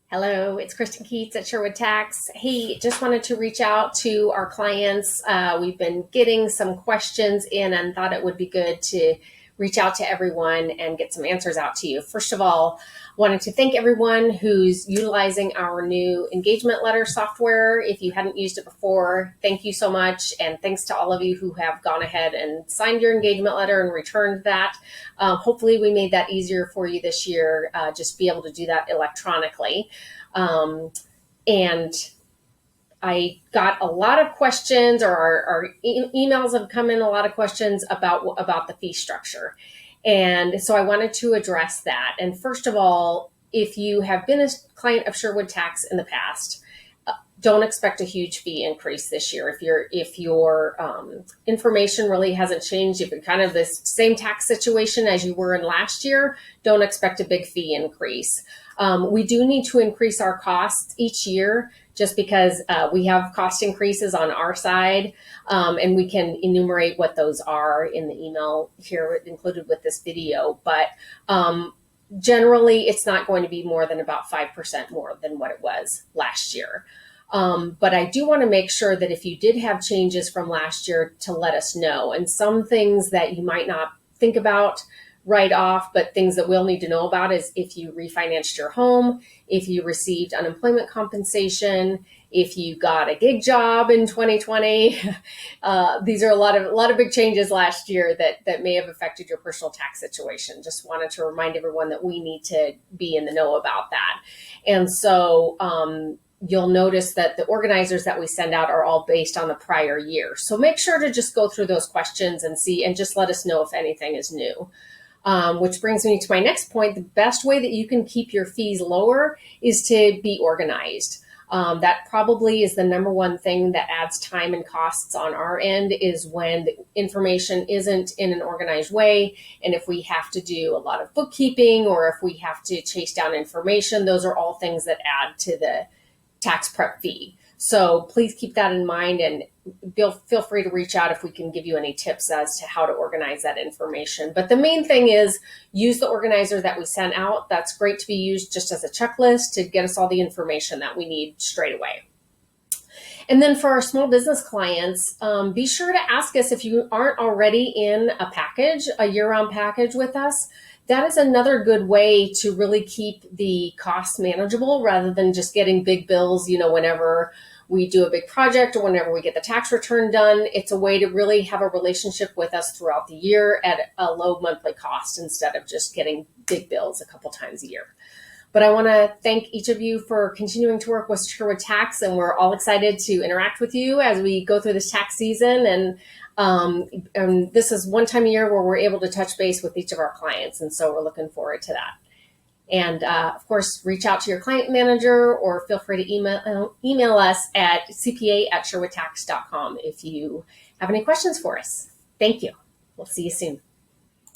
Hello, it's Kristen Keats at Sherwood Tax. Hey, just wanted to reach out to our clients. We've been getting some questions in and thought it would be good to reach out to everyone and get some answers out to you. First of all, wanted to thank everyone who's utilizing our new engagement letter software. If you hadn't used it before, thank you so much. And thanks to all of you who have gone ahead and signed your engagement letter and returned that. Hopefully we made that easier for you this year, just be able to do that electronically. And I got a lot of questions, or our emails have come in a lot of questions about the fee structure. And so I wanted to address that. And first of all, if you have been a client of Sherwood Tax in the past, don't expect a huge fee increase this year. If your information really hasn't changed, if you're kind of this same tax situation as you were in last year, don't expect a big fee increase. We do need to increase our costs each year just because we have cost increases on our side, and we can enumerate what those are in the email here included with this video. But generally, it's not going to be more than about 5% more than what it was last year. But I do want to make sure that if you did have changes from last year to let us know. And some things that you might not think about right off, but things that we'll need to know about is if you refinanced your home, if you received unemployment compensation, if you got a gig job in 2020. These are a lot of big changes last year that may have affected your personal tax situation. Just wanted to remind everyone that we need to be in the know about that. And so you'll notice that the organizers that we send out are all based on the prior year. So make sure to just go through those questions and see, and just let us know if anything is new. Which brings me to my next point. The best way that you can keep your fees lower is to be organized. That probably is the number one thing that adds time and costs on our end, is when the information isn't in an organized way. And if we have to do a lot of bookkeeping, or if we have to chase down information, those are all things that add to the tax prep fee. So please keep that in mind, and feel free to reach out if we can give you any tips as to how to organize that information. But the main thing is use the organizer that we sent out. That's great to be used just as a checklist to get us all the information that we need straight away. And then for our small business clients, be sure to ask us if you aren't already in a year-round package with us. That is another good way to really keep the costs manageable, rather than just getting big bills, whenever we do a big project or whenever we get the tax return done. It's a way to really have a relationship with us throughout the year at a low monthly cost, instead of just getting big bills a couple times a year. But I want to thank each of you for continuing to work with Sherwood Tax, and we're all excited to interact with you as we go through this tax season. And this is one time a year where we're able to touch base with each of our clients, and so we're looking forward to that. And of course, reach out to your client manager, or feel free to email us at cpa@sherwoodtax.com if you have any questions for us. Thank you. We'll see you soon.